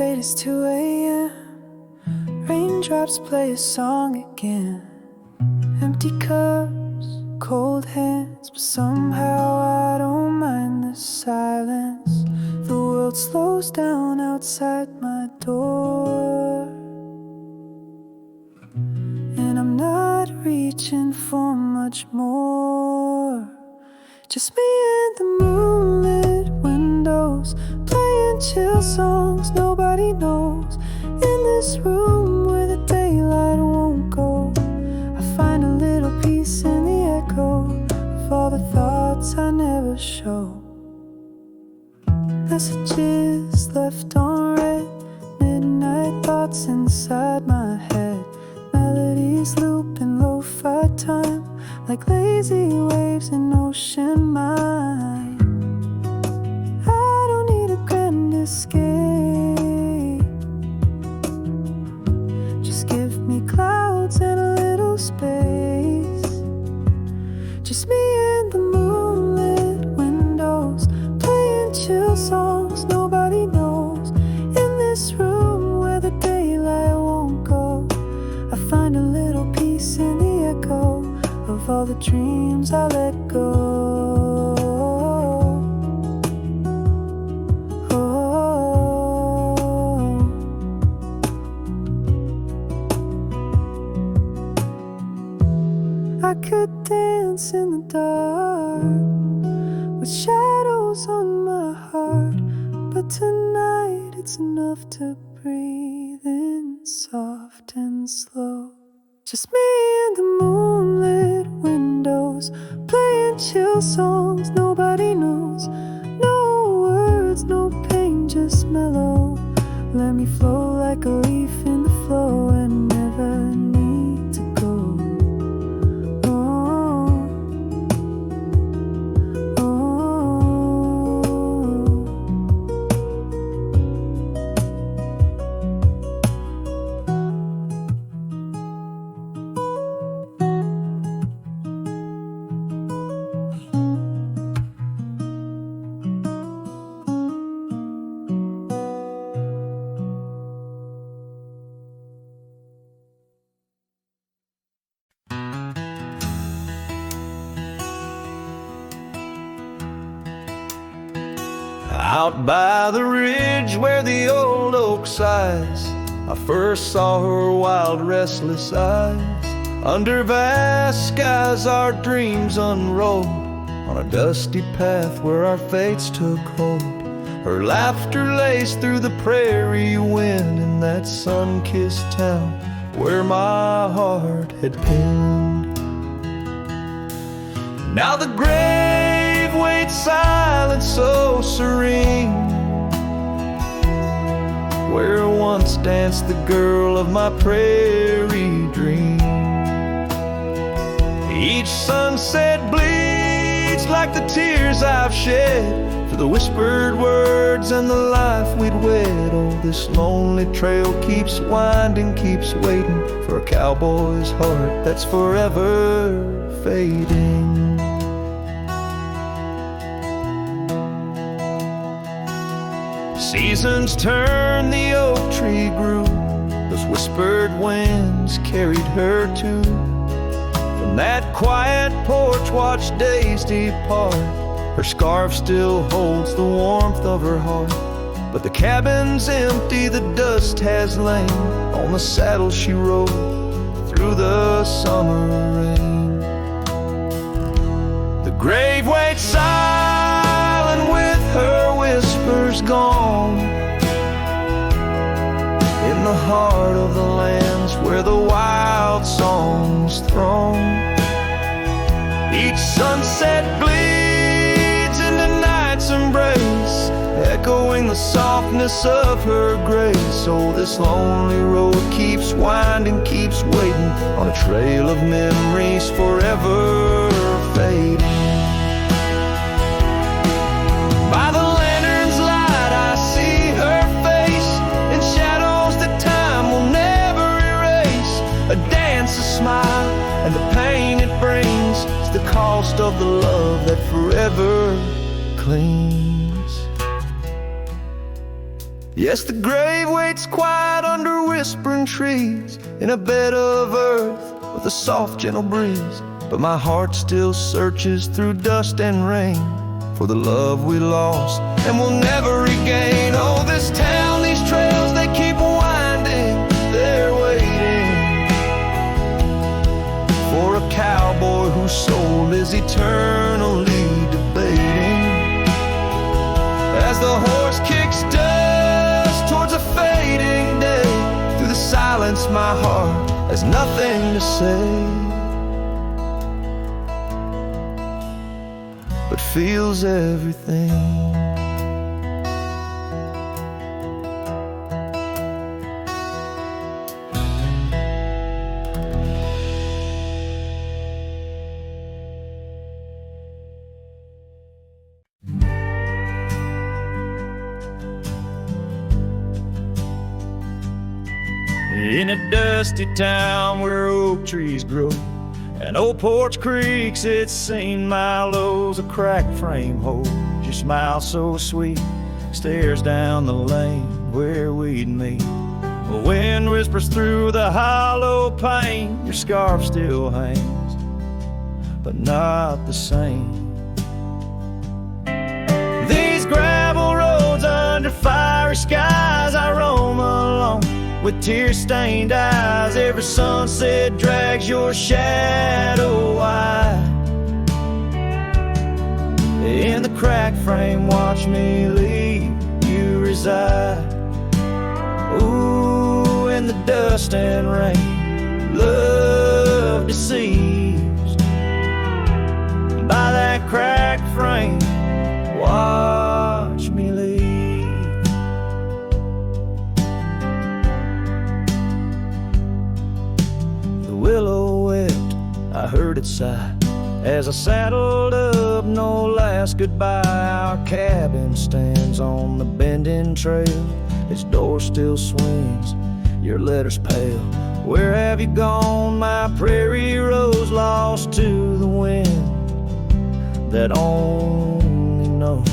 fate is 2 a.m. Raindrops play a song again. Empty cups, cold hands, but somehow I don't mind the silence. The world slows down outside my door, and I'm not reaching for much more. Just me and the moonlit windows, playing chill songs nobody knows. In this room where the daylight won't go, I find a little peace in the echo of all the thoughts I never show. Messages left on read, midnight thoughts inside my head. Melodies loop in lo-fi time, like lazy waves in ocean mind. I don't need a grand escape, just give me clouds and a little space. Just me and the moonlit windows, playing chill songs nobody knows. In this room where the daylight won't go, I find a little peace in the echo of all the dreams I let go. I could dance in the dark with shadows on my heart, but tonight it's enough to breathe in soft and slow. Just me and the moonlit windows, playing chill songs nobody knows. No words, no pain, just mellow. Let me flow like a leaf in the flow and never need to go. Out by the ridge where the old oak sighs, I first saw her wild, restless eyes. Under vast skies our dreams unrolled, on a dusty path where our fates took hold. Her laughter laced through the prairie wind in that sun-kissed town where my heart had pinned. Now the grave waits silent, so serene, where once danced the girl of my prairie dream. Each sunset bleeds like the tears I've shed for the whispered words and the life we'd wed. Oh, this lonely trail keeps winding, keeps waiting for a cowboy's heart that's forever fading. Seasons turned, the oak tree grew, those whispered winds carried her too. From that quiet porch watched days depart, her scarf still holds the warmth of her heart. But the cabin's empty, the dust has lain on the saddle she rode through the summer rain. The grave waits silent with her whispers gone, in the heart of the lands where the wild songs throng. Each sunset bleeds into night's embrace, echoing the softness of her grace. Oh, this lonely road keeps winding, keeps waiting on a trail of memories forever fading. By the lantern's light I see her face in shadows that time will never erase. A dance, a smile, and the pain it brings is the cost of the love that forever clings. Yes, the grave waits quiet under whispering trees, in a bed of earth with a soft, gentle breeze. But my heart still searches through dust and rain for the love we lost and will never regain. Oh, this town, these trails, they keep winding. They're waiting for a cowboy whose soul is eternally debating. As the horse kicks dust towards a fading day, through the silence my heart has nothing to say, but feels everything. In a dusty town where oak trees grow and old porch creaks, it's seen my lows. A cracked frame holds your smile so sweet, stares down the lane where we'd meet. The wind whispers through the hollow pane, your scarf still hangs, but not the same. These gravel roads under fiery skies, I roam alone with tear-stained eyes. Every sunset drags your shadow wide. In the cracked frame, watch me leave you reside. Ooh, in the dust and rain, love deceived by that cracked frame. Watch me leave. Willow wept, I heard it sigh as I saddled up, no last goodbye. Our cabin stands on the bending trail, its door still swings, your letters pale. Where have you gone, my prairie rose, lost to the wind that only knows?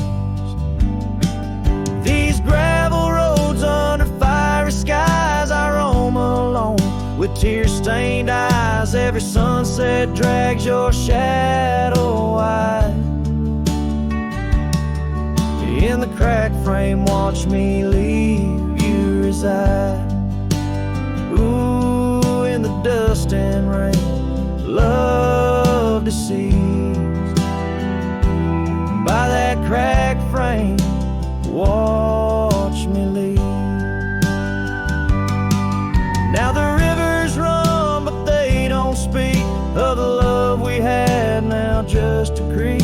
These gravel roads under fiery skies, I roam alone with tear-stained eyes. Every sunset drags your shadow wide. In the cracked frame, watch me leave you reside. Ooh, in the dust and rain, love deceived by that cracked frame. Watch me leave. Now the rivers run, but they don't speak of the love we had, now just a creek.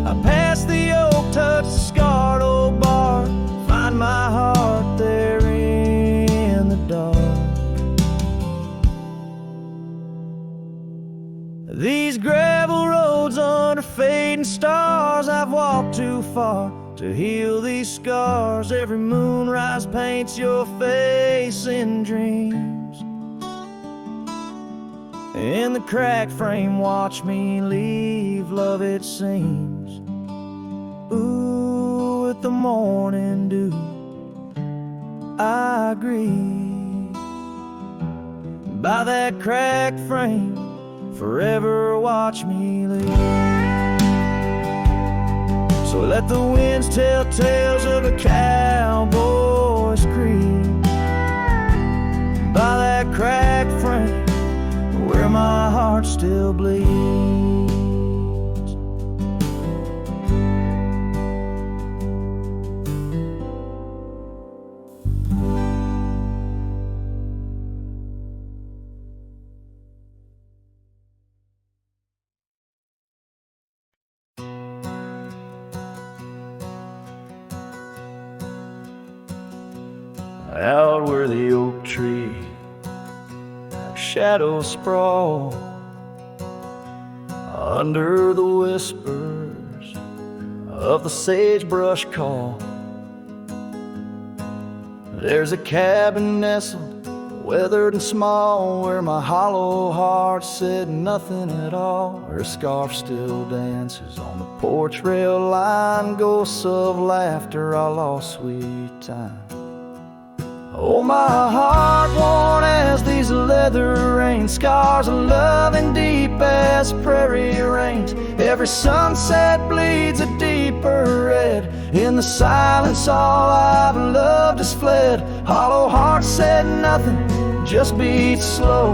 I pass the oak, touch the scarred old bar, find my heart there in the dark. These gravel roads under fading stars, I've walked too far to heal these scars. Every moonrise paints your face in dreams. In the cracked frame, watch me leave, love it seems. Ooh, with the morning dew, I agree. By that cracked frame, forever watch me leave. So let the winds tell tales of a cowboy's creed. By that cracked frame, where my heart still bleeds. Out where the oak tree shadows sprawl, under the whispers of the sagebrush call, there's a cabin nestled, weathered and small, where my hollow heart said nothing at all. Her scarf still dances on the porch rail line, ghosts of laughter, our lost sweet time. Oh, my heart worn as these leather rain scars of love and deep as prairie rains. Every sunset bleeds a deeper red. In the silence all I've loved has fled. Hollow heart said nothing, just beats slow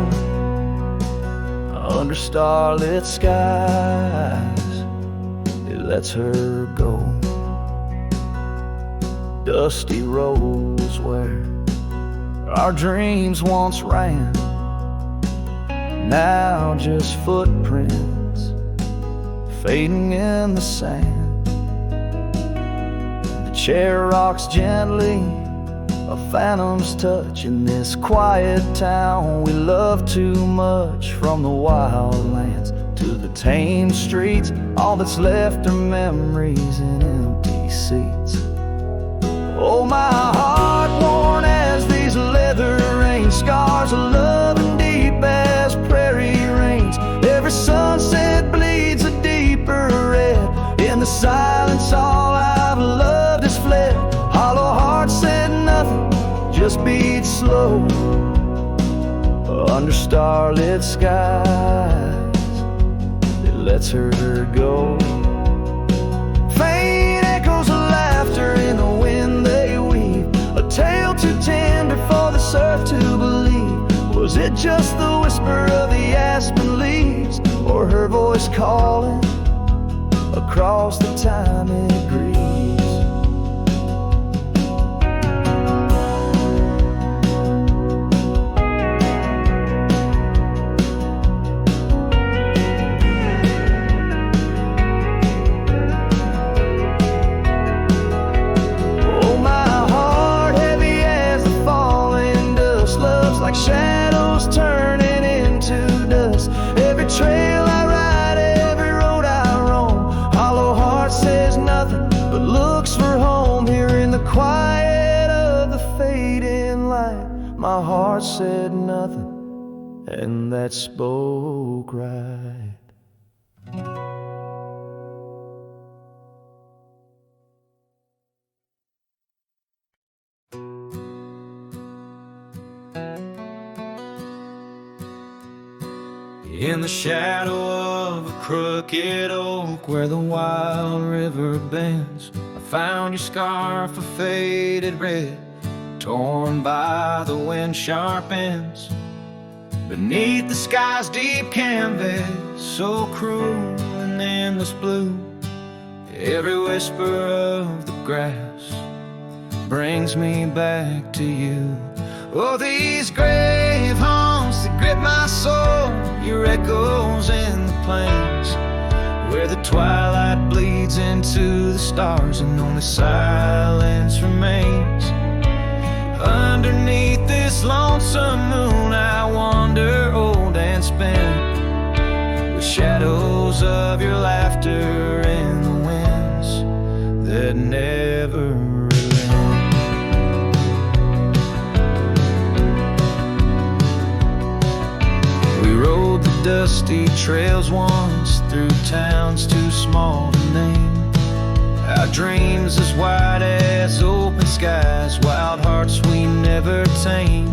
under starlit skies. It lets her go. Dusty roads where our dreams once ran, now just footprints fading in the sand. The chair rocks gently, a phantom's touch in this quiet town we love too much. From the wild lands to the tame streets, all that's left are memories in empty seats. Oh, my heart worn as these leather rain scars of love and deep as prairie rains. Every sunset bleeds a deeper red. In the silence all I've loved has fled. Hollow heart said nothing, just beats slow under starlit skies. It lets her go. Faint echoes of laughter in the wind they weave, a tale too tender for this earth to believe. Was it just the whisper of the aspen leaves, or her voice calling across the time it grieves? Shadows turning into dust. Every trail I ride, every road I roam. Hollow heart says nothing but looks for home. Here in the quiet of the fading light, my heart said nothing, and that spoke right. In the shadow of a crooked oak where the wild river bends, I found your scarf of faded red, torn by the wind sharp ends. Beneath the sky's deep canvas, so cruel and endless blue, every whisper of the grass brings me back to you. Oh, these grave haunts that grip my soul, your echoes in the plains, where the twilight bleeds into the stars and only silence remains. Underneath this lonesome moon I wander old and spent, with shadows of your laughter in the winds that never rode the dusty trails once through towns too small to name. Our dreams as wide as open skies, wild hearts we never tame.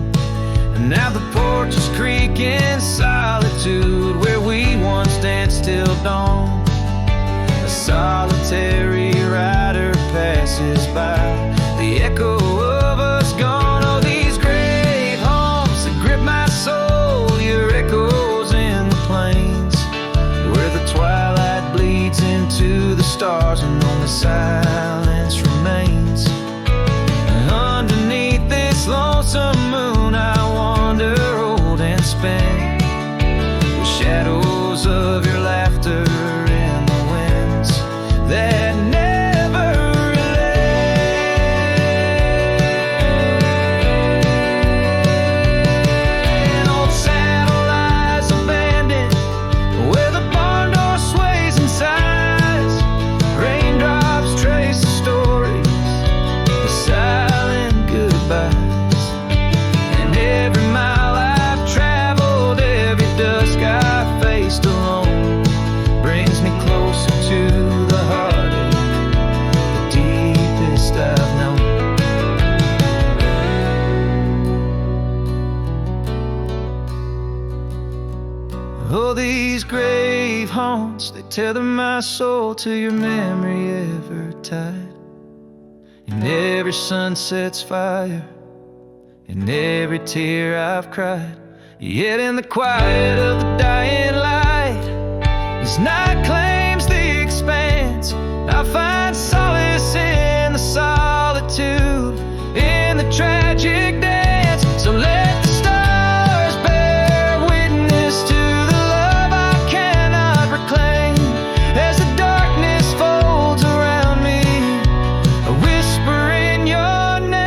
And now the porches creak in solitude, where we once danced till dawn. A solitary rider passes by, the echo of us gone. Oh, these grave haunts that grip my soul, your echoes in the plains, where the twilight bleeds into the stars and only silence remains. And underneath this lonesome moon I wander old and spent, with shadows of your laughter in the winds that never relent. Old saddle lies abandoned, where the barn door sways and sighs. Raindrops trace the stories, the silent goodbyes. And every mile I've traveled, every dusk I faced alone, haunts, they tether my soul to your memory ever tied. In every sunset's fire, in every tear I've cried. Yet in the quiet of the dying light, as night claims the expanse, I find solace in the solitude, in the tragic dance. So let the stars bear witness to the love I cannot reclaim. As the darkness folds around me, a whisper in your name.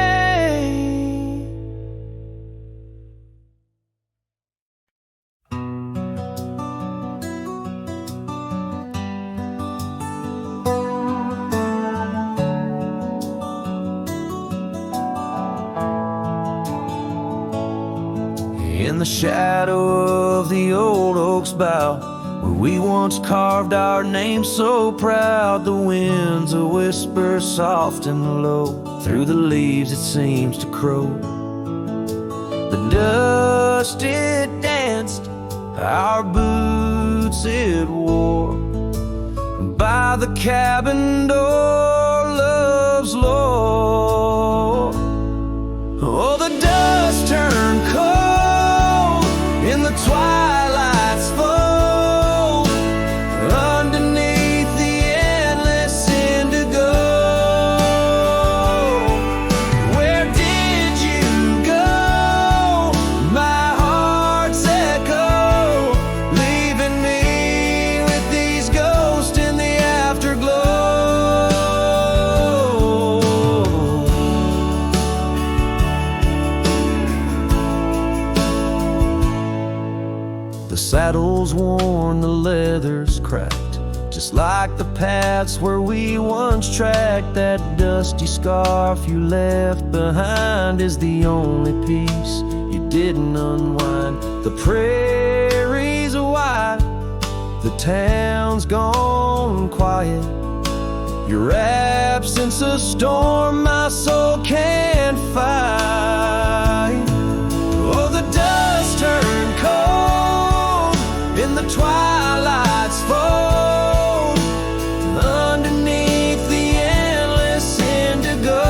In the shadow of the old oak's bough, where we once carved our names so proud, the wind's a whisper soft and low. Through the leaves it seems to crow. The dust it danced, our boots it wore. By the cabin door, love's lore. Oh, the dust turned cold in the twilight's fold, underneath the endless indigo. Where did you go? My heart's echo, leaving me with these ghosts in the afterglow. The saddle's worn, the leather's cracked, just like the paths where we once tracked. That dusty scarf you left behind is the only piece you didn't unwind. The prairie's wide, the town's gone quiet. Your absence a storm my soul can't fight. Oh, the dust turned cold in the twilight's fold, underneath the endless indigo.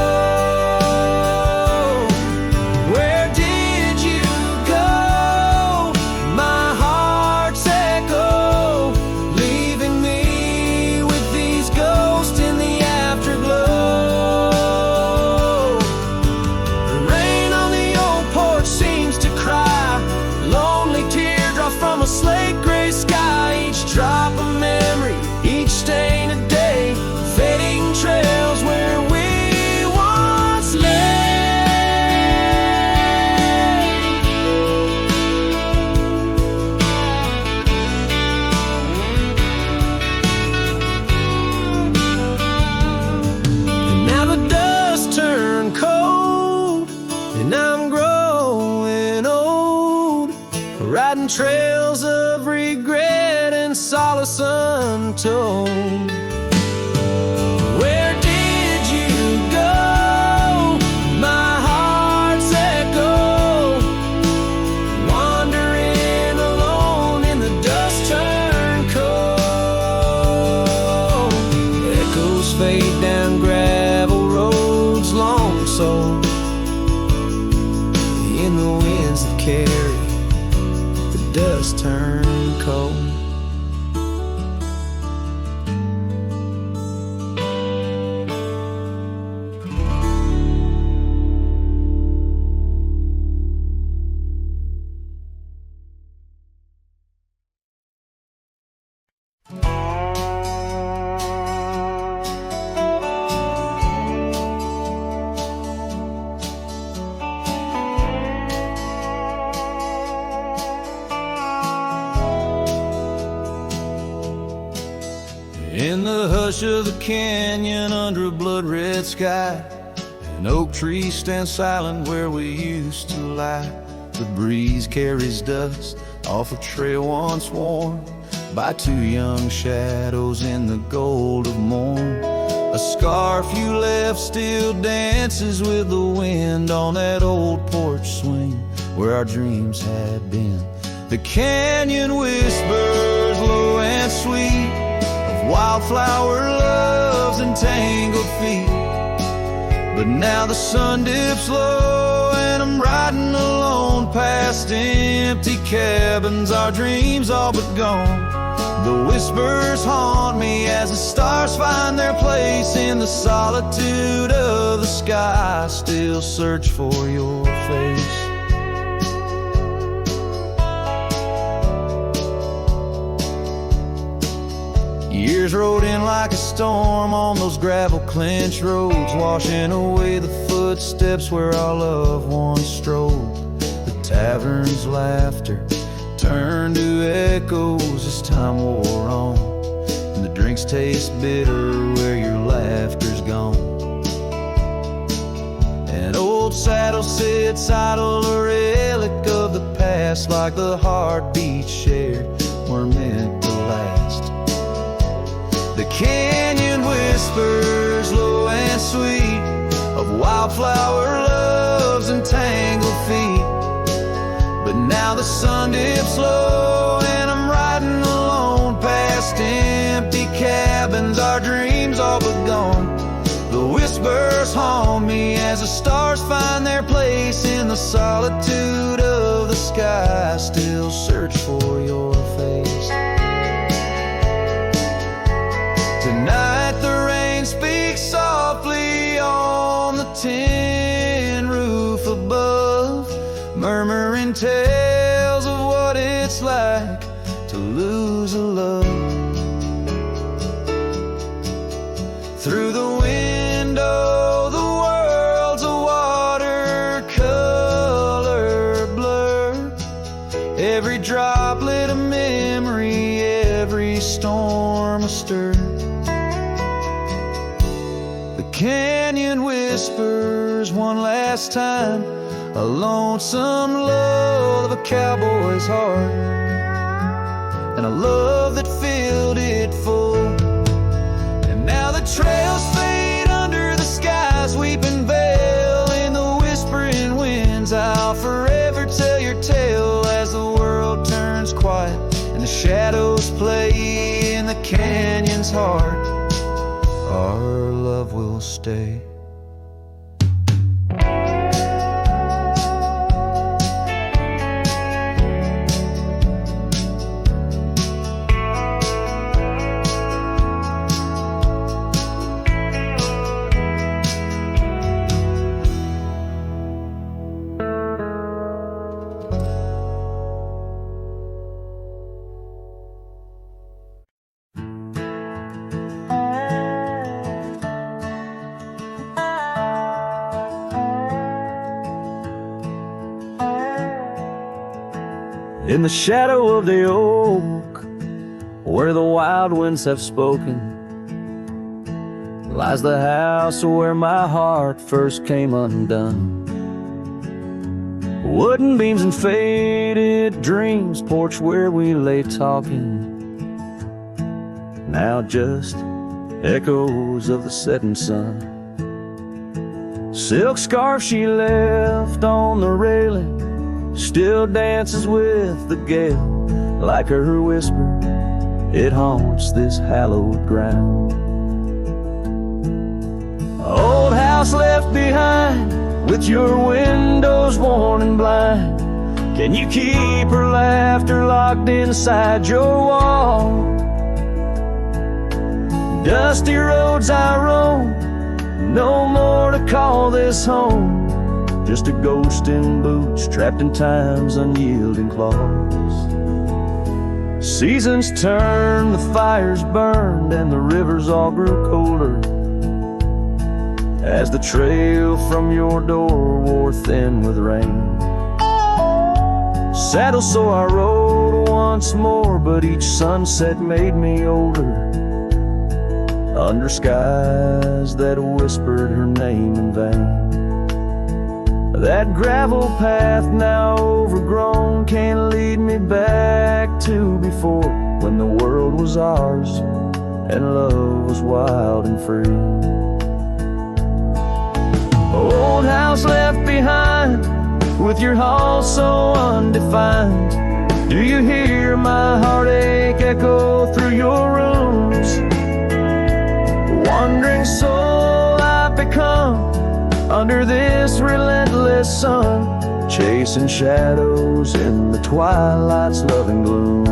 Where did you go? My heart's echo, leaving me with these ghosts in the afterglow. The rain on the old porch seems to cry, lonely teardrops from a slate gray sky. Each drop a memory, each stain a day, fading trails where we once lay. And now the dust turned cold, and I'm growing old, riding trails of regret and solace untold. Where did you go? My heart's echo, wandering alone in the dust turned cold. Echoes fade down gravel roads long sold, in the winds that carry the dust turned cold. In the hush of the canyon under a blood-red sky, an oak tree stands silent where we used to lie. The breeze carries dust off a trail once worn by two young shadows in the gold of morn. A scarf you left still dances with the wind on that old porch swing where our dreams had been. The canyon whispers low and and sweet, of wildflower loves and tangled feet. But now the sun dips low and I'm riding alone past empty cabins, our dreams all but gone. The whispers haunt me as the stars find their place in the solitude of the sky. I still search for your face. Years rode in like a storm on those gravel clenched roads, washing away the footsteps where our loved ones strolled. The tavern's laughter turned to echoes as time wore on, and the drinks taste bitter where your laughter's gone. An old saddle sits idle, a relic of the past, like the heartbeat shared were meant to last. The canyon whispers low and sweet, of wildflower loves and tangled feet. But now the sun dips low and I'm riding alone past empty cabins, our dreams all but gone. The whispers haunt me as the stars find their place in the solitude of the sky. I still search for your face. Tonight the rain speaks softly on the tin roof above, murmuring tales of what it's like to lose a love. Through the window, the world's a watercolor blur, every droplet a memory, every storm a stir. The canyon whispers one last time, a lonesome love of a cowboy's heart, and a love that filled it full. And now the trails fade under the sky's weeping veil, in the whispering winds I'll forever tell your tale as the world turns quiet and the shadows play in the canyon's heart. Our love will stay. In the shadow of the oak, where the wild winds have spoken, lies the house where my heart first came undone. Wooden beams and faded dreams, porch where we lay talking, now just echoes of the setting sun. Silk scarf she left on the railing still dances with the gale, like her whisper, it haunts this hallowed ground. Old house left behind, with your windows worn and blind, can you keep her laughter locked inside your wall? Dusty roads I roam, no more to call this home, just a ghost in boots, trapped in time's unyielding claws. Seasons turned, the fires burned, and the rivers all grew colder, as the trail from your door wore thin with rain. Saddle so I rode once more, but each sunset made me older, under skies that whispered her name in vain. That gravel path now overgrown can't lead me back to before, when the world was ours and love was wild and free. Old house left behind, with your hall so undefined, Do you hear my heartache echo through your rooms? Wandering soul I've become under this relentless sun, chasing shadows in the twilight's loving gloom.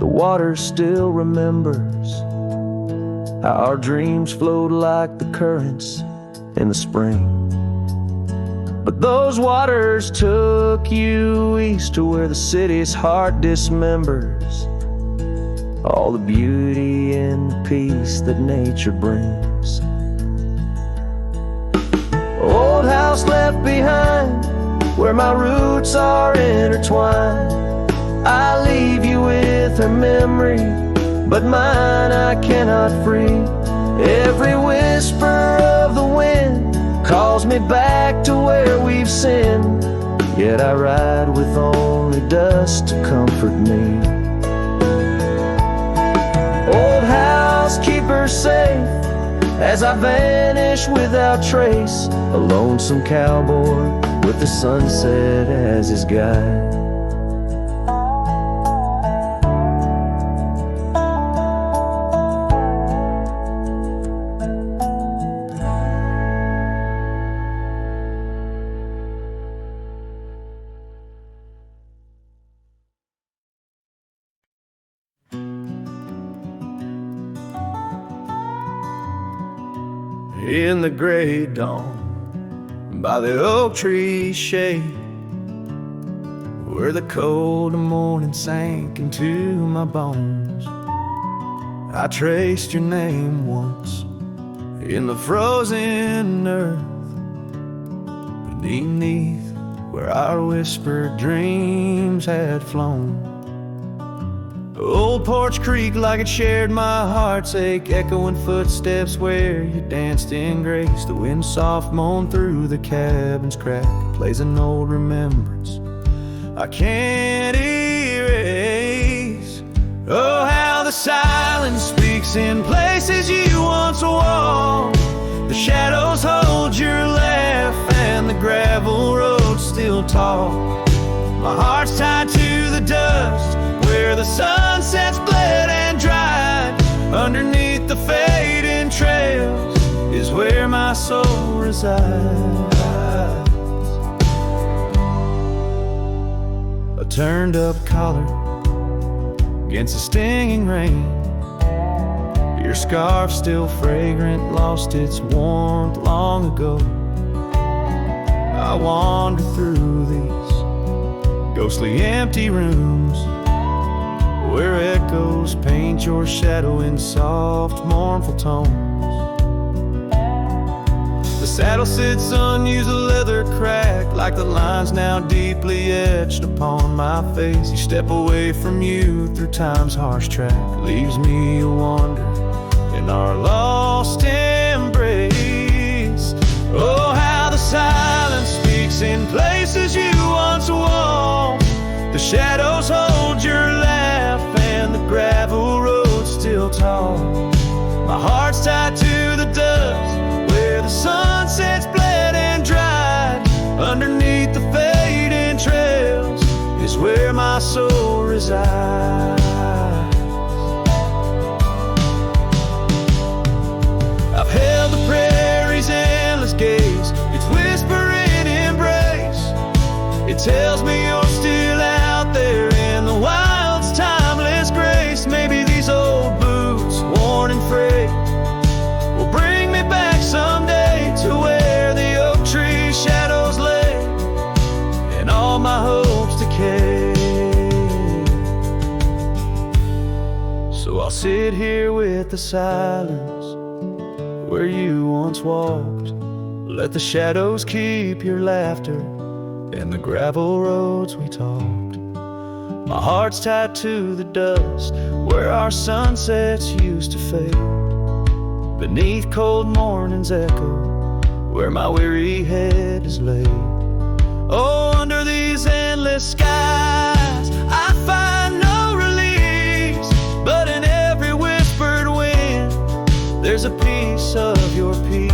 Water still remembers how our dreams flowed like the currents in the spring. But those waters took you east to where the city's heart dismembers all the beauty and peace that nature brings. Old house left behind where my roots are intertwined. I leave you with her memory, but mine I cannot free. Every whisper of the wind calls me back to where we've sinned, yet I ride with only dust to comfort me. Old house, keep her safe as I vanish without trace, a lonesome cowboy with the sunset as his guide. In the gray dawn, by the oak tree shade, where the cold morning sank into my bones, I traced your name once in the frozen earth, beneath where our whispered dreams had flown. Old Porch Creek like it shared my heart's ache, echoing footsteps where you danced in grace. The wind soft moaned through the cabin's crack, plays an old remembrance I can't erase. Oh, how the silence speaks in places you once walked. The shadows hold your laugh and the gravel road still talk. My heart's tied to the dust where the sunsets bled and dried. Underneath the fading trails is where my soul resides. A turned up collar against the stinging rain, your scarf still fragrant, lost its warmth long ago. I wander through these ghostly empty rooms where echoes paint your shadow in soft, mournful tones. The saddle sits unused, the leather cracked, like the lines now deeply etched upon my face. You step away from you through time's harsh track, leaves me a wander in our lost embrace. Oh, how the silence speaks in places you once walked. The shadows hold your laugh and the gravel road still tall. My heart's tied to the dust where the sunsets bled and dried. Underneath the fading trails is where my soul resides. I've held the prairie's endless gaze, its whispering embrace. It tells me you're still out there in the wild's timeless grace. Maybe these old boots, worn and frayed, will bring me back someday to where the oak tree shadows lay and all my hopes decay. So I'll sit here with the silence where you once walked. Let the shadows keep your laughter and the gravel roads we talked. My heart's tied to the dust where our sunsets used to fade. Beneath cold morning's echo, where my weary head is laid. Oh, under these endless skies, I find no release. But in every whispered wind, there's a piece of your peace.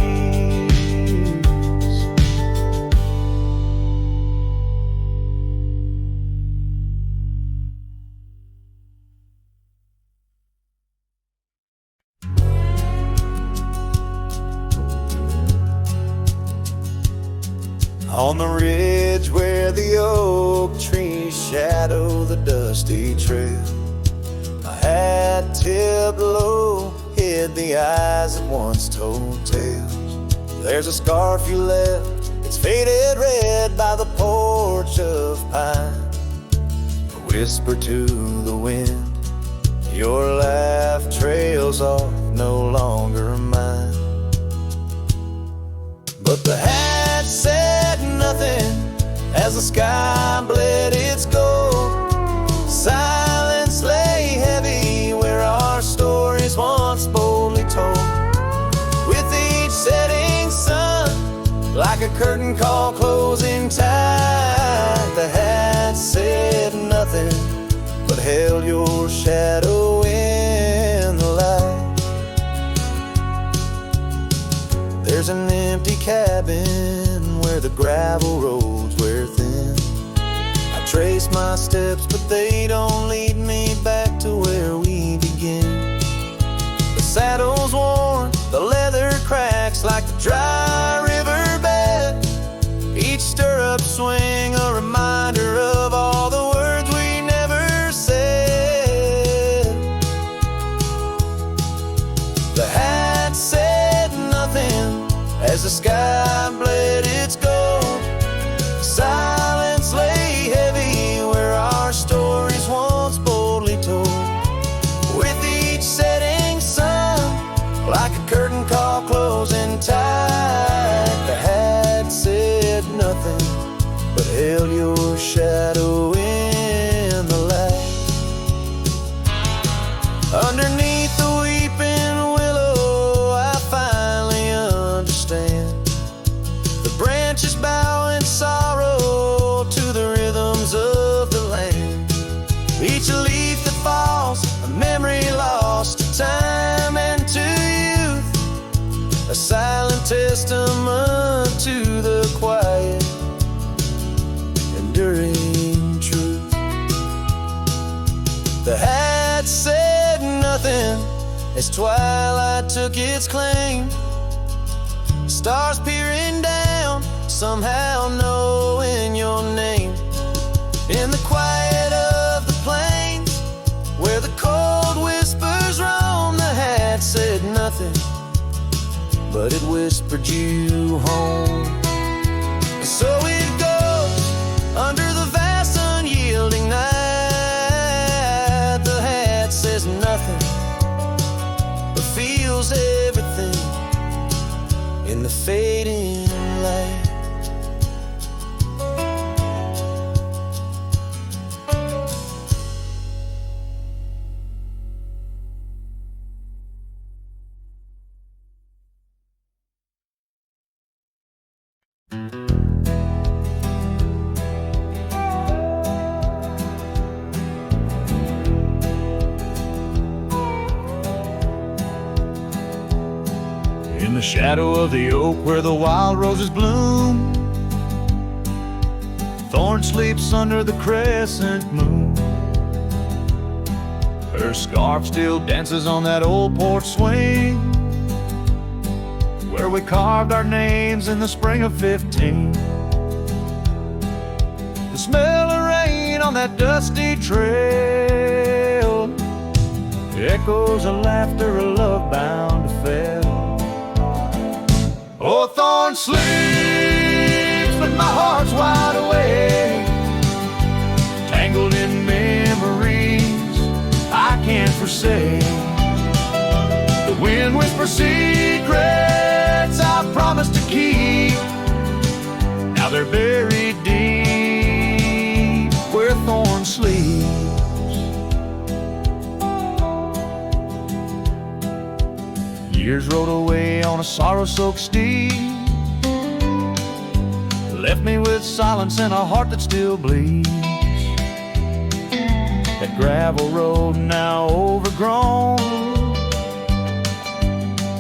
On the ridge where the oak trees shadow the dusty trail, my hat tipped low hid the eyes that once told tales. There's a scarf you left, it's faded red by the porch of pine. A whisper to the wind, your laugh trails off, no longer mine. But the hat said nothing as the sky bled its gold. Silence lay heavy where our stories once boldly told. With each setting sun, like a curtain call closing tight, the hat said nothing but held your shadow in the light. There's an empty cabin where the gravel roads wear thin. I trace my steps, but they don't lead me back to where we begin. The saddle's worn, the leather cracks like the dry riverbed. Each stirrup swing a reminder of all the words we never said. The hat said nothing as the sky bled its gold. Silence lay heavy where our stories once boldly told. With each setting sun, like a curtain call closing tight, the hat said nothing but held your shadow in the light. Underneath the weeping willow, I finally understand. The branches bow in sorrow to the rhythms of the land. Each leaf that falls, a memory lost to time and to youth, a silent testament to the quiet, enduring truth. The hat said nothing as twilight took its claim. Stars peering down, somehow knowing your name. In the quiet of the plains, where the cold whispers roam, the hat said nothing, but it whispered you home. So it goes under the vast unyielding night. The hat says nothing, but feels everything in the fading light. In the shadow of the oak where the wild roses bloom, Thorn sleeps under the crescent moon. Her scarf still dances on that old porch swing, where we carved our names in the spring of 15. The smell of rain on that dusty trail echoes of laughter, a love bound to fail. Oh, Thorn sleeps, but my heart's wide awake, tangled in memories I can't forsake. The wind whispers secrets I promised to keep. Now they're buried deep where Thorn sleeps. Years rode away on a sorrow-soaked steed, left me with silence and a heart that still bleeds. That gravel road now overgrown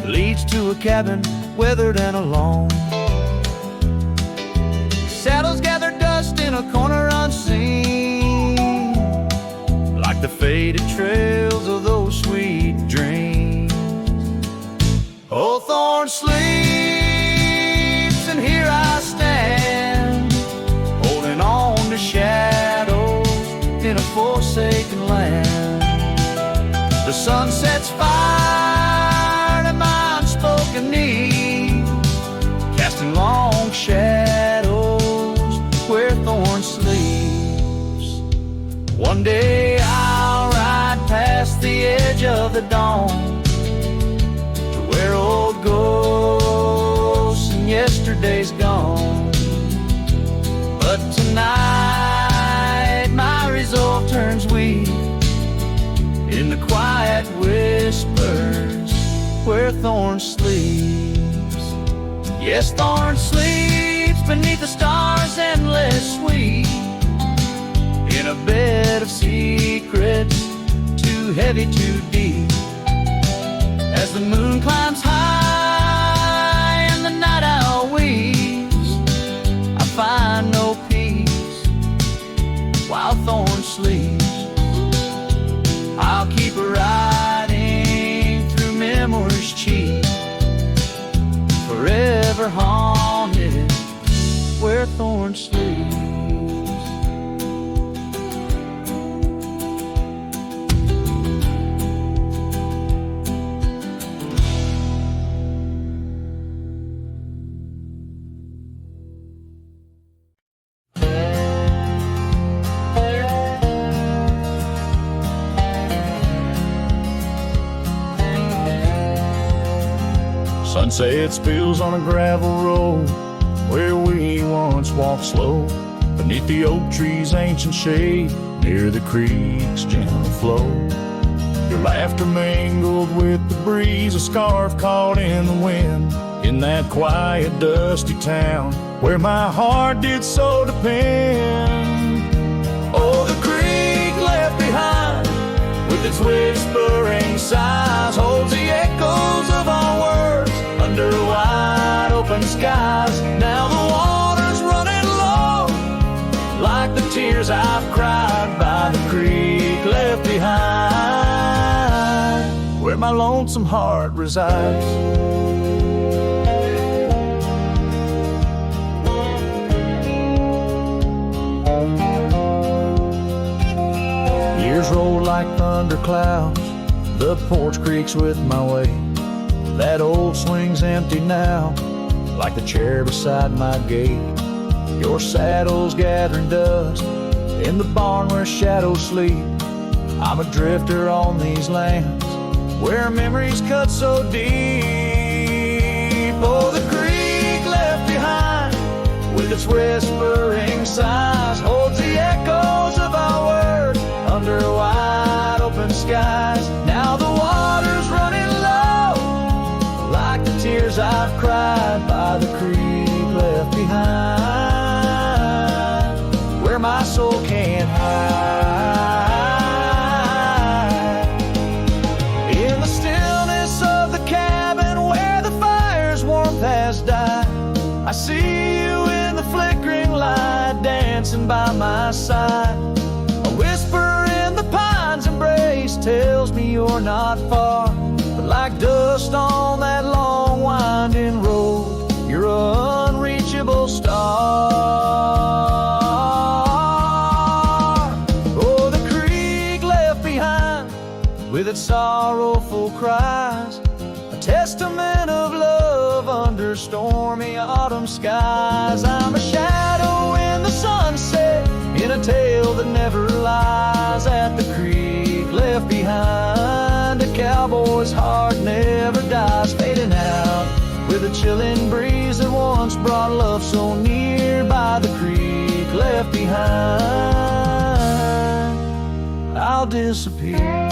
leads to a cabin weathered and alone. Saddles gather dust in a corner unseen, like the faded trails of those sweet dreams. Old Thorn sleeps, and here I stand, holding on to shadows in a forsaken land. The sun sets fire to my unspoken need, casting long shadows where Thorn sleeps. One day I'll ride past the edge of the dawn to where old ghosts and yesterday's gone. But tonight my resolve turns weak in the quiet whispers where Thorn sleeps. Yes, Thorn sleeps beneath the stars endless sweet, in a bed of secrets too heavy, too deep. As the moon climbs high and the night owl weeps, I find no peace while Thorn sleeps. I'll keep riding through memories cheap, forever haunted where Thorn sleeps. Sunset spills on a gravel road where we once walked slow, beneath the oak trees' ancient shade, near the creek's gentle flow. Your laughter mingled with the breeze, a scarf caught in the wind, in that quiet, dusty town where my heart did so depend. Oh, the creek left behind with its whispering sighs holds the echoes of our words under wide open skies. Now the water's running low, like the tears I've cried by the creek left behind, where my lonesome heart resides. Years roll like thunder clouds, the porch creaks with my way. That old swing's empty now, like the chair beside my gate. Your saddle's gathering dust in the barn where shadows sleep. I'm a drifter on these lands where memories cut so deep. Oh, the creek left behind with its whispering sighs holds the echoes of our words under wide open skies. Now the water's running low, like the tears I've cried by the creek left behind, where my soul can't hide. In the stillness of the cabin where the fire's warmth has died, I see you in the flickering light dancing by my side. A whisper in the pine's embrace tells me you're not far, but like dust on that long winding road, you're an unreachable star. Oh, the creek left behind with its sorrowful cries, a testament of love under stormy autumn skies. I'm a shadow in the sunset, in a tale that never lies. At the creek left behind, a cowboy's heart never dies, fading out with a chilling breeze that once brought love so near. By the creek left behind, I'll disappear.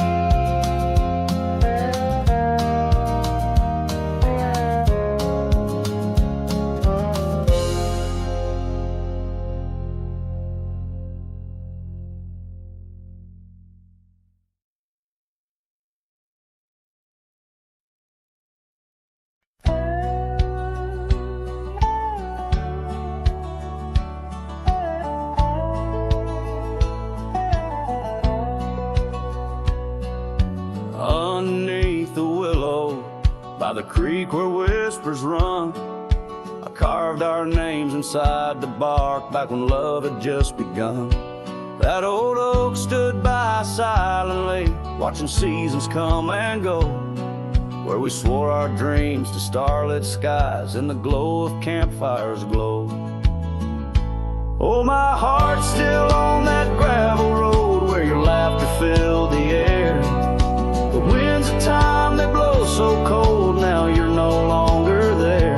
by the creek where whispers run. I carved our names inside the bark back when love had just begun. That old oak stood by silently, watching seasons come and go, where we swore our dreams to starlit skies and the glow of campfires glow. Oh, my heart's still on that gravel road where your laughter filled the air. The winds of time, they blow so cold, now you're no longer there.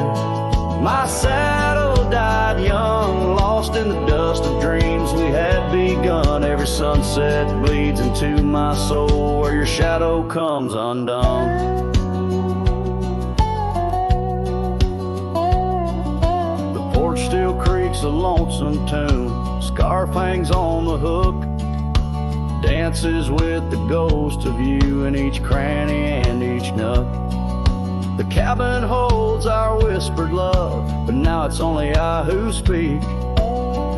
My saddle died young, lost in the dust of dreams we had begun. Every sunset bleeds into my soul where your shadow comes undone. Still creaks a lonesome tune, scarf hangs on the hook, dances with the ghost of you in each cranny and each nook. The cabin holds our whispered love, but now it's only I who speak.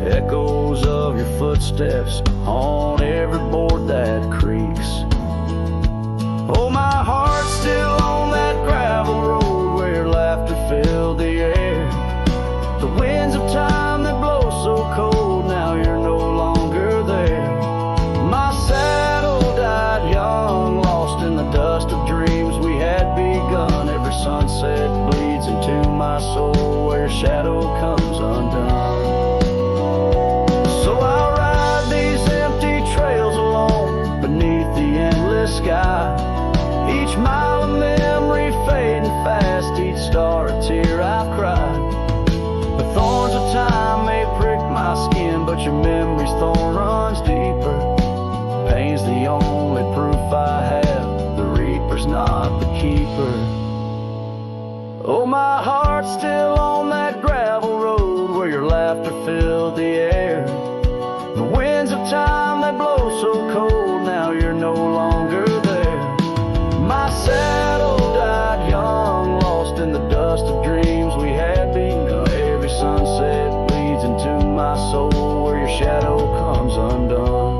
Echoes of your footsteps on every board that creaks. Oh, my heart's still on that gravel road where your laughter filled the air. The winds of time that blow so cold, now you're no longer there. My saddle died young, lost in the dust of dreams we had begun. Every sunset bleeds into my soul where your shadow comes undone. So I'll ride these empty trails alone beneath the endless sky. Each mile of memory fading fast, each star a tear I've cried. The thorns of time may prick my skin, but your memory's thorn runs deeper. Pain's the only proof I have, the reaper's not the keeper. Oh, my heart's still on that gravel road where your laughter filled the air. The winds of time that blow so cold, now you're no longer there. My saddle died young, lost in the dust of dreams we had begun. Sunset bleeds into my soul where your shadow comes undone.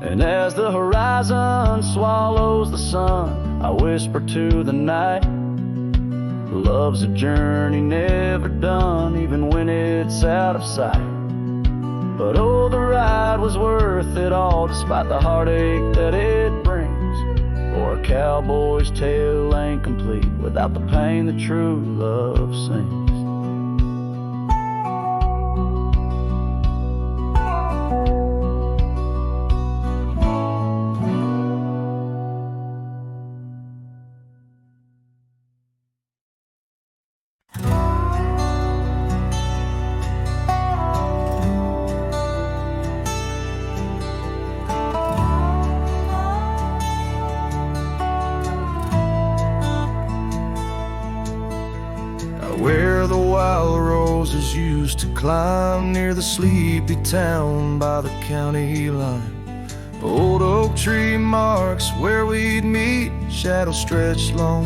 And as the horizon swallows the sun, I whisper to the night, love's a journey never done, even when it's out of sight. But oh, the ride was worth it all, despite the heartache that it brings. For a cowboy's tale ain't complete without the pain that true love sings. Where the wild roses used to climb near the sleepy town by the county line. Old oak tree marks where we'd meet, shadows stretched long,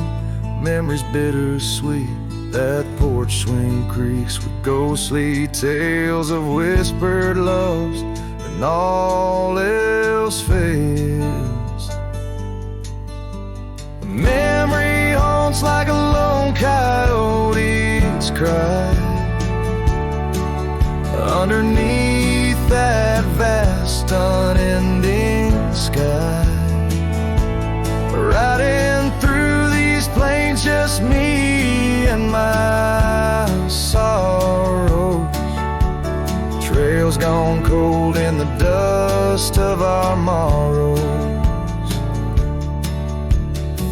memories bittersweet. That porch swing creaks with ghostly tales of whispered loves, and all else fails. The memory haunts like a lone coyote's cry underneath that vast unending sky. Riding through these plains, just me and my sorrows. Trails gone cold in the dust of our morrows.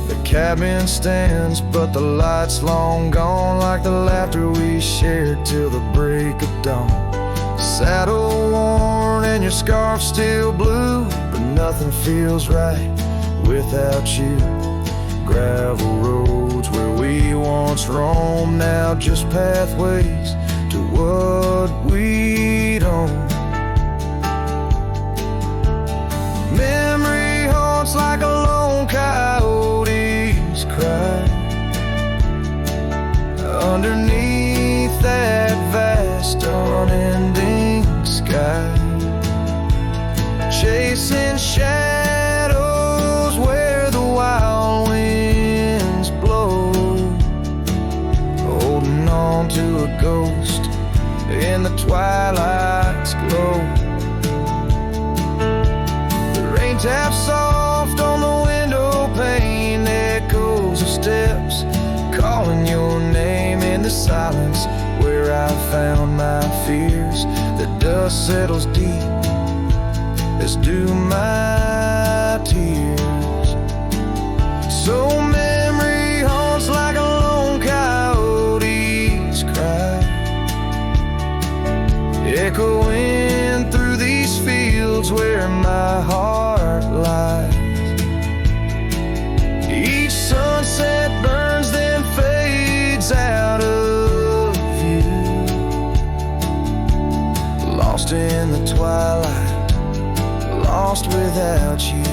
The cabin stands, but the light's long gone, like the laughter we shared till the break of dawn. Saddle worn and your scarf still blue, but nothing feels right without you. Gravel roads where we once roamed, now just pathways to what we don't. Memory haunts like a lone coyote's cry underneath that vast unending sky. Chasing shadows fears. The dust settles deep, as do my tears. So memory haunts like a lone coyote's cry, echoing through these fields where my heart lies. Each sunset burns, then fades out of view, lost in the twilight, lost without you.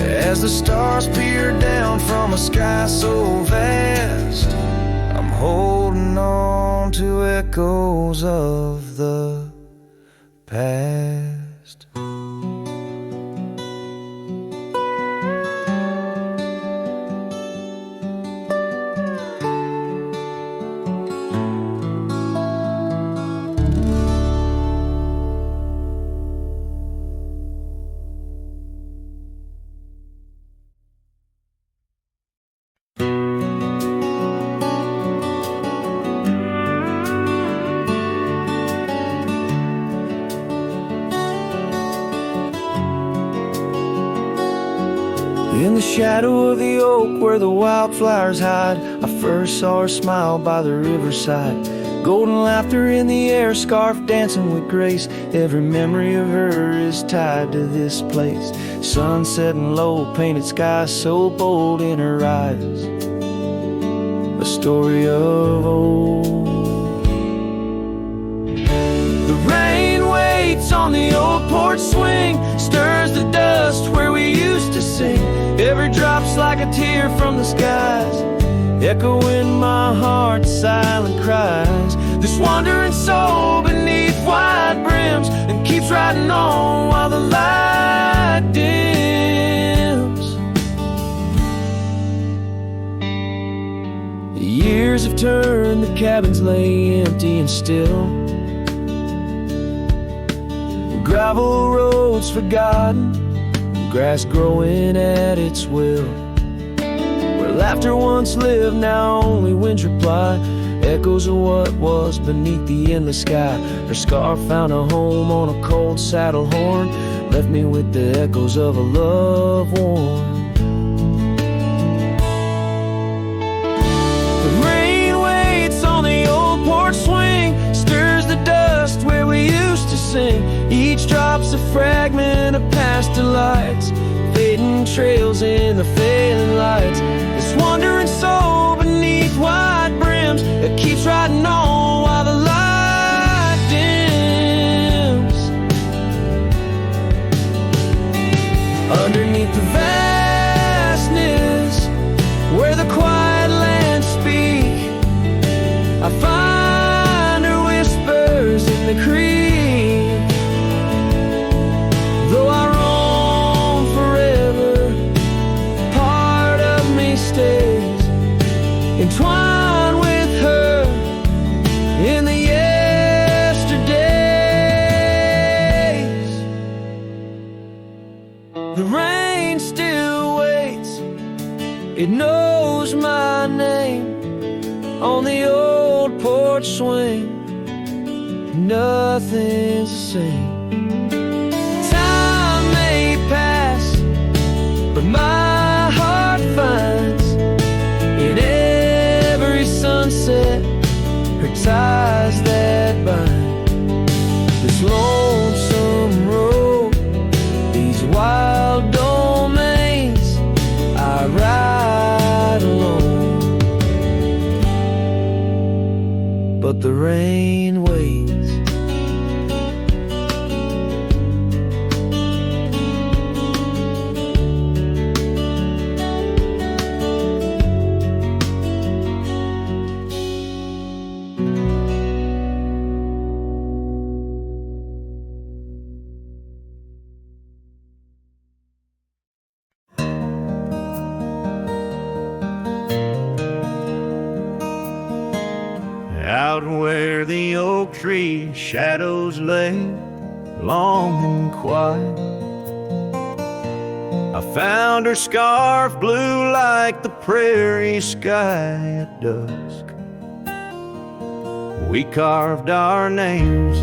As the stars peer down from a sky so vast, I'm holding on to echoes of the past. In the shadow of the oak where the wildflowers hide, I first saw her smile by the riverside. Golden laughter in the air, scarf dancing with grace. Every memory of her is tied to this place. Sun setting low, painted sky so bold in her eyes. A story of old. The rain waits on the old porch swing, stirs the dust where we used to sing. Every drop's like a tear from the skies, echoing my heart's silent cries. This wandering soul beneath wide brims, and keeps riding on while the light dims. The years have turned, the cabins lay empty and still. Gravel roads forgotten, grass growing at its will. Where laughter once lived, now only winds reply. Echoes of what was beneath the endless sky. Her scarf found a home on a cold saddle horn, left me with the echoes of a love worn. The rain waits on the old porch swing, stirs the dust where we used to sing. Each drop's a fragment of past delights, fading trails in the failing lights. This wandering soul beneath wide brims, it keeps riding on while the light dims. Underneath the vastness, where the quiet lands speak, I find her whispers in the creek. Though I roam forever, part of me stays entwined with her in the yesterdays. The rain still waits, it knows my name on the old porch swing. Nothing's the same. But my heart finds in every sunset her ties that bind. This lonesome road, these wild domains, I ride alone. But the rain waits. Out where the oak tree shadows lay, long and quiet, I found her scarf blue like the prairie sky at dusk. We carved our names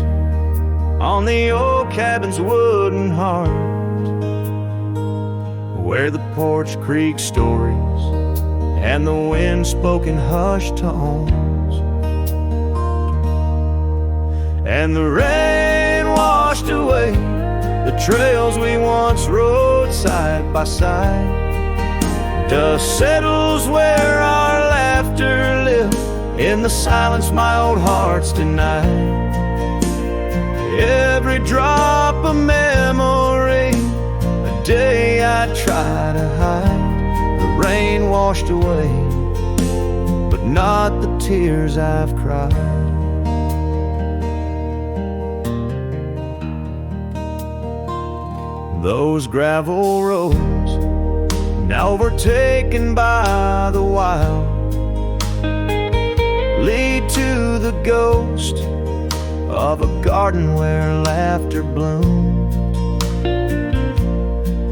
on the old cabin's wooden heart, where the porch creaks stories and the wind spoke in hushed tones, and the rain washed away the trails we once rode side by side. Dust settles where our laughter lived in the silence my old heart's denied. Every drop of memory, a day I try to hide. The rain washed away, but not the tears I've cried. Those gravel roads, now overtaken by the wild, lead to the ghost of a garden where laughter bloomed.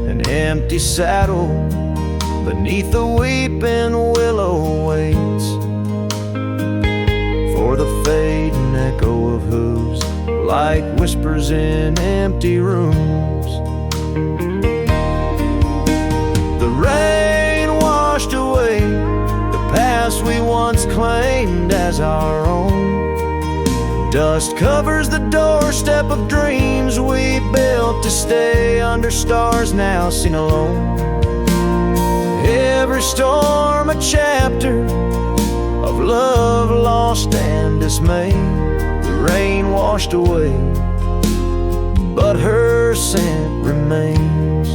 An empty saddle beneath the weeping willow waits for the fading echo of hooves, like whispers in empty rooms. The rain washed away the past we once claimed as our own. Dust covers the doorstep of dreams we built to stay under stars now seen alone. Every storm a chapter of love lost and dismay. The rain washed away, but her scent remains.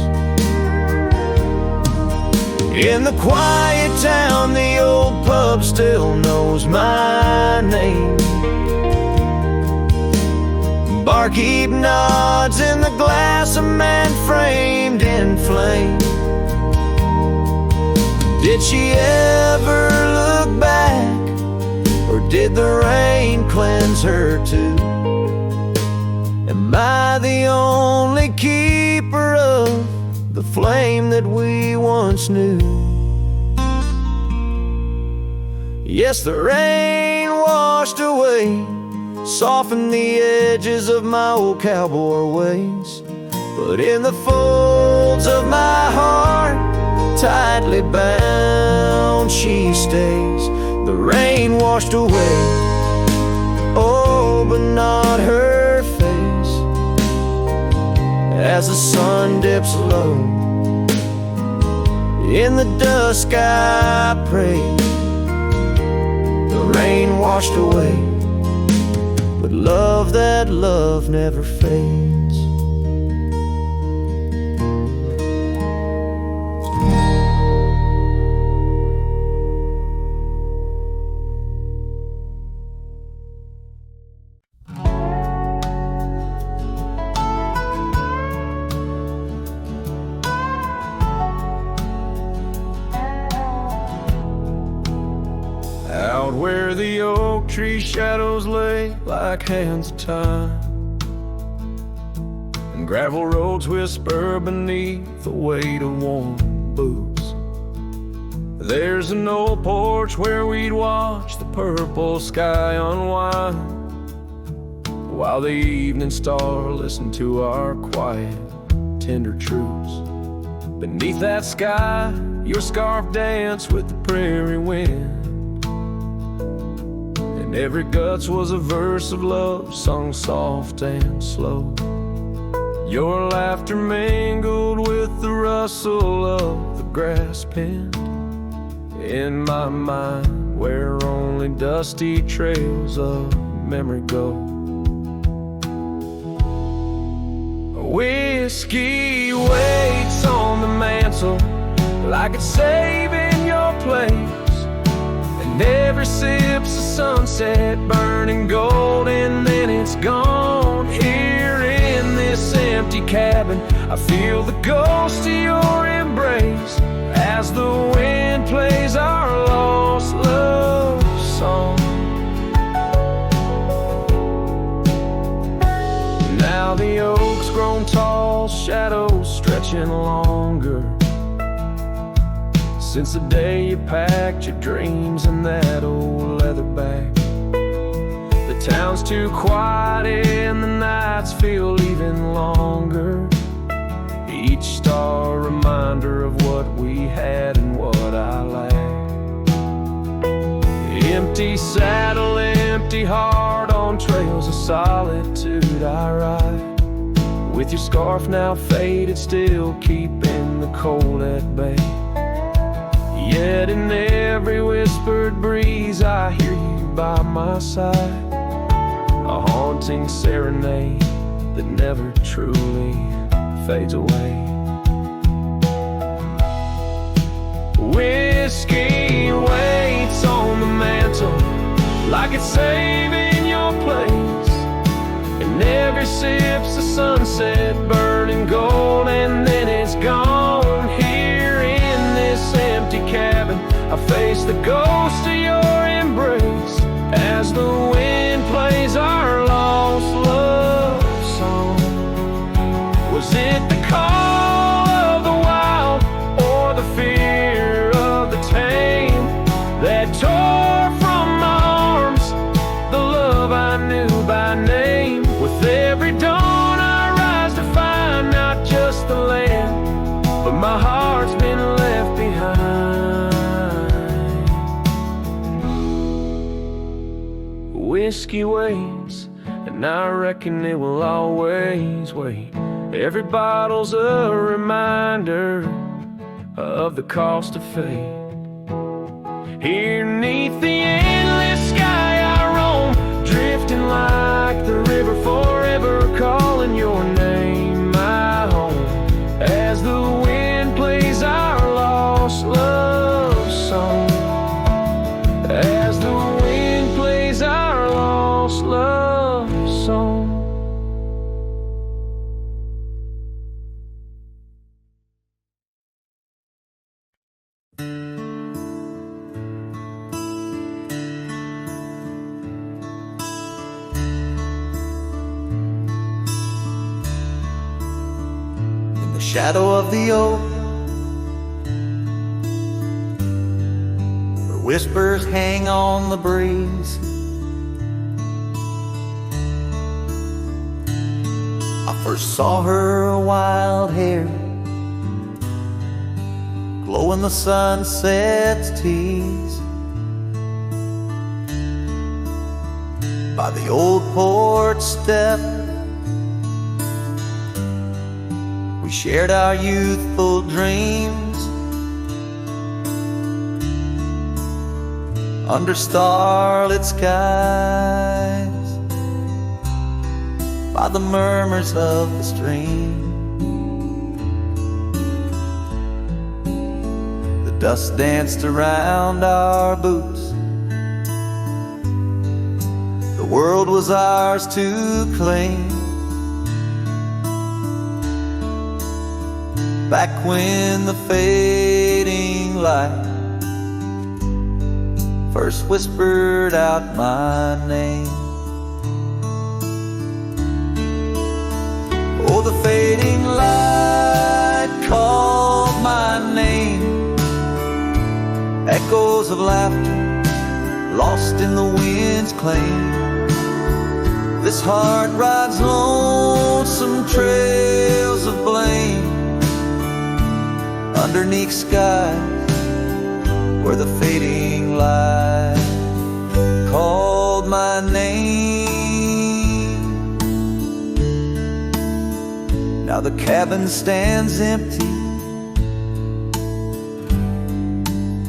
In the quiet town, the old pub still knows my name. Barkeep nods in the glass, a man framed in flame. Did she ever look back, or did the rain cleanse her too? Am I the only keeper of the flame that we once knew? Yes, the rain washed away, softened the edges of my old cowboy ways, but in the folds of my heart, tightly bound, she stays. The rain washed away, oh, but not her face. As the sun dips low in the dusk, I pray. The rain washed away, but love, that love never fades. Out where the oak tree shadows lay like hands of time, and gravel roads whisper beneath the weight of warm boots. There's an old porch where we'd watch the purple sky unwind, while the evening star listened to our quiet, tender truths. Beneath that sky, your scarf danced with the prairie wind, and every guts was a verse of love sung soft and slow. Your laughter mingled with the rustle of the grass pinned in my mind, where only dusty trails of memory go. Whiskey waits on the mantle like it's saving your place, and every sip's a sunset burning gold, and then it's gone. Here in this empty cabin, I feel the ghost of your embrace as the wind plays our lost love song. Now the oak's grown tall, shadows stretching longer, since the day you packed your dreams in that old leather bag. The town's too quiet and the nights feel even longer. Each star a reminder of what we had and what I lacked. Empty saddle, empty heart, on trails of solitude I ride. With your scarf now faded, still keeping the cold at bay. Yet in every whispered breeze I hear you by my side, a haunting serenade that never truly fades away. Whiskey waits on the mantle like it's saving your place, and every sip's a sunset burning gold, and then it's gone. Here in this empty cabin I face the ghost of your embrace as the wind plays our lost love song. Was it the call of the wild or the fear of the tame that tore from my arms the love I knew by name? With every dawn I rise to find not just the land, but my heart's been left behind. Whiskey waits, and I reckon it will always wait. Every bottle's a reminder of the cost of fate. Here neath the endless sky I roam, drifting like the river forever, calling your name my home. As the wind plays our lost love song, as the wind plays our lost love song. Shadow of the oak, where whispers hang on the breeze, I first saw her wild hair glow in the sunset's tease. By the old porch step we shared our youthful dreams, under starlit skies, by the murmurs of the stream. The dust danced around our boots, the world was ours to claim. Back when the fading light first whispered out my name. Oh, the fading light called my name. Echoes of laughter lost in the wind's claim. This heart rides lonesome trails of blame underneath skies where the fading light called my name. Now the cabin stands empty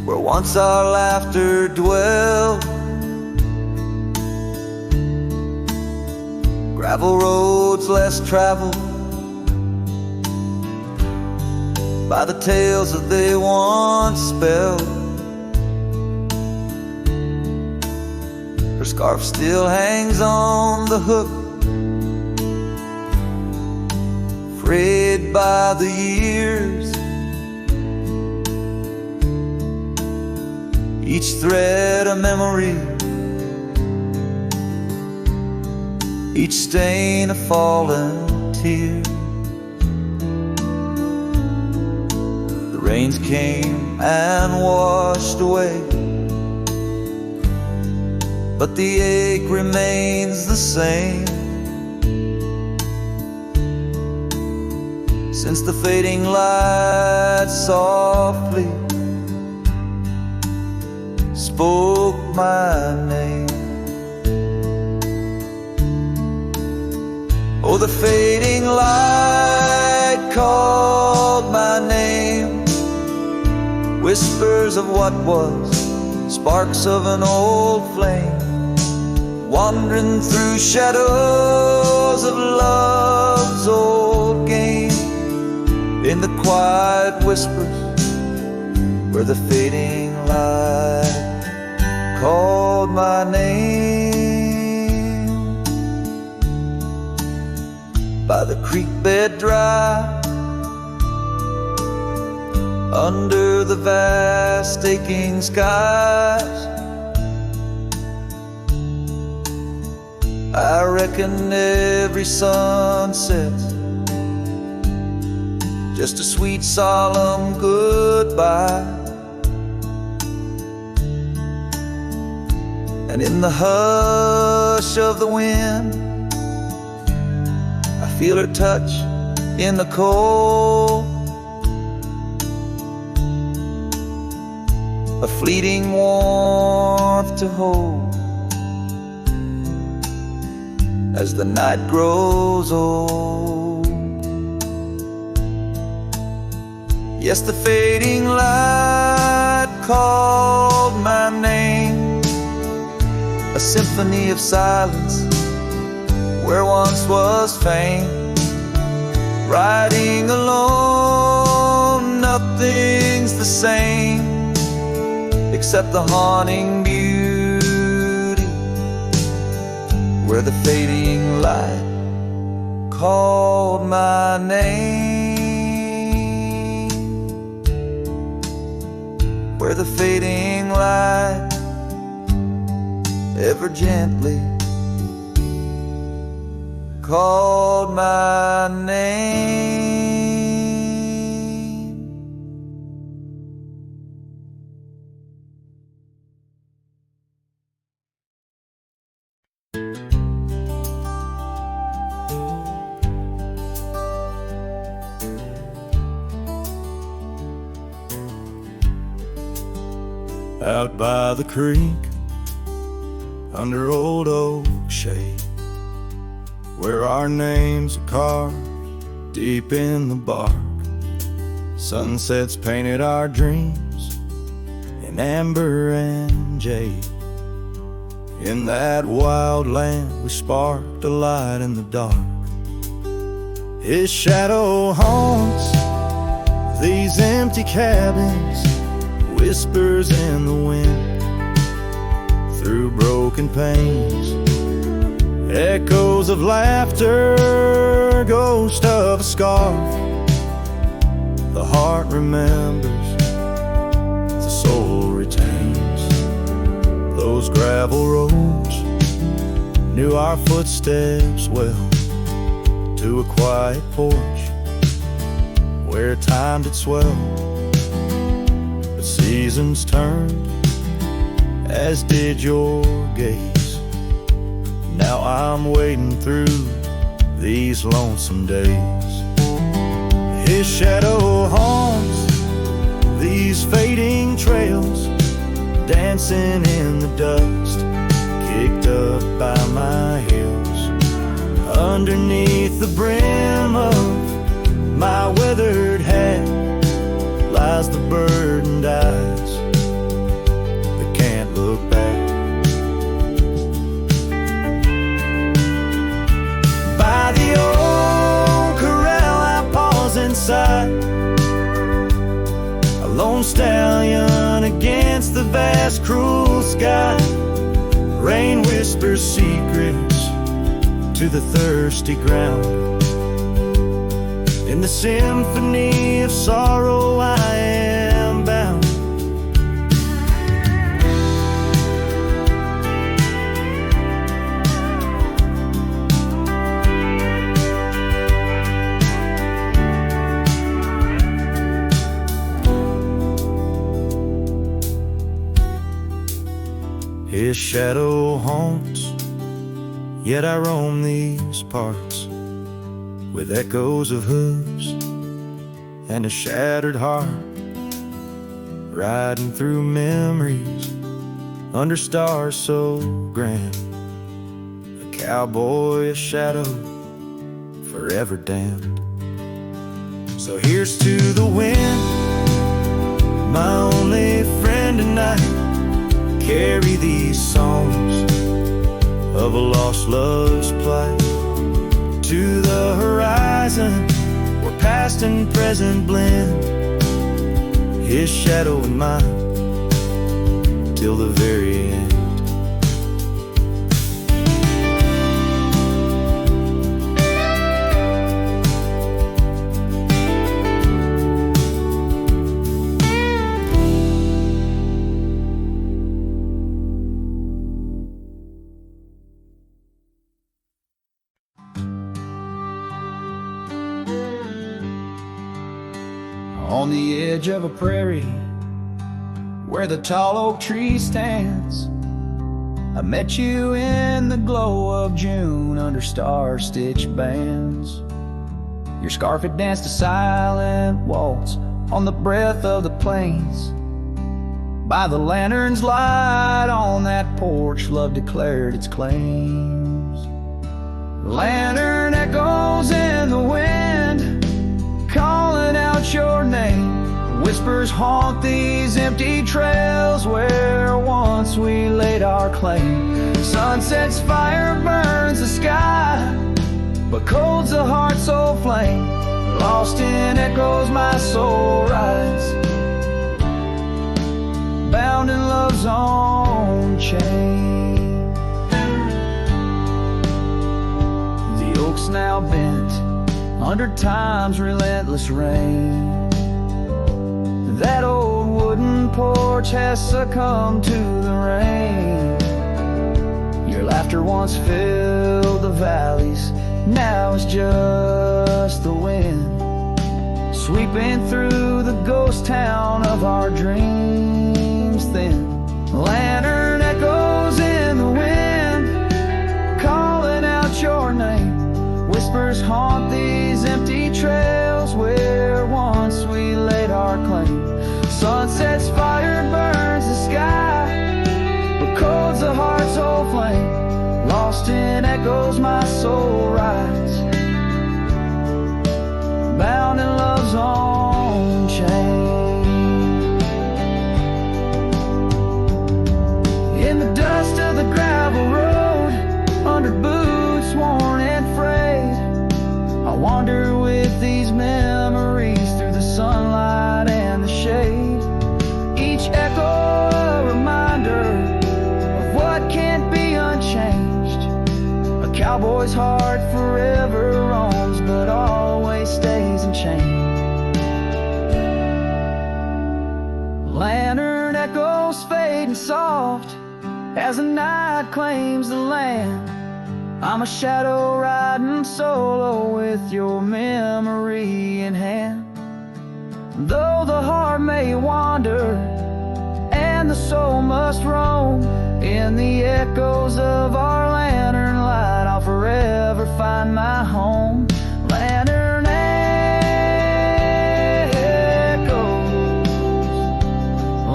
where once our laughter dwelled. Gravel roads less traveled by the tales that they once spelled. Her scarf still hangs on the hook, frayed by the years. Each thread a memory, each stain a fallen tear. The rains came and washed away but the ache remains the same. Since the fading light softly spoke my name. Oh, the fading light called my name. Whispers of what was, sparks of an old flame, wandering through shadows of love's old game. In the quiet whispers where the fading light called my name. By the creek bed dry, under the vast aching skies, I reckon every sunset just a sweet solemn goodbye. And in the hush of the wind, I feel her touch in the cold, a fleeting warmth to hold as the night grows old. Yes, the fading light called my name, a symphony of silence where once was fame. Riding alone, nothing's the same except the haunting beauty where the fading light called my name, where the fading light ever gently called my name. Out by the creek, under old oak shade, where our names are carved deep in the bark. Sunsets painted our dreams in amber and jade. In that wild land we sparked a light in the dark. His shadow haunts these empty cabins, whispers in the wind through broken panes, echoes of laughter, ghost of a scarf. The heart remembers, the soul retains. Those gravel roads knew our footsteps well, to a quiet porch where time did swell. But seasons turned, as did your gaze. Now I'm wading through these lonesome days. His shadow haunts these fading trails, dancing in the dust, kicked up by my heels. Underneath the brim of my weathered hat lies the burdened eyes that can't look back. By the old corral I pause inside, a lone stallion against the vast cruel sky. Rain whispers secrets to the thirsty ground. In the symphony of sorrow I am bound. His His shadow haunts, yet I roam these parts with echoes of hooves and a shattered heart, riding through memories under stars so grand. A cowboy, a shadow, forever damned. So here's to the wind, my only friend tonight. Carry these songs of a lost love's plight to the horizon where past and present blend. His shadow and mine till the very end. On the edge of a prairie where the tall oak tree stands, I met you in the glow of June under star-stitched bands. Your scarf had danced a silent waltz on the breath of the plains. By the lantern's light on that porch, love declared its claims. Lantern echoes in the wind, calling out your name. Whispers haunt these empty trails where once we laid our claim. Sunset's fire burns the sky, but cold's the heart so flame. Lost in echoes my soul rides, bound in love's own chain. The oak's now bent under time's relentless rain. That old wooden porch has succumbed to the rain. Your laughter once filled the valleys, now it's just the wind sweeping through the ghost town of our dreams then. Lantern echoes in the wind, calling out your name. Whispers haunt these empty trails where once we laid our claim. Sunset's fire burns the sky, but cold's the heart's old flame. Lost in echoes my soul rides, bound in love's own chain. In the dust of the gravel road, under boots worn and frayed, I wander with these memories through the sunlight and the shade. Each echo a reminder of what can't be unchanged. A cowboy's heart forever roams, but always stays unchained. Lantern echoes fading soft as the night claims the land. I'm a shadow riding solo with your memory in hand. Though the heart may wander and the soul must roam, in the echoes of our lantern light I'll forever find my home. Lantern echoes,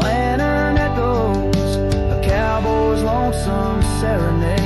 lantern echoes, a cowboy's lonesome serenade.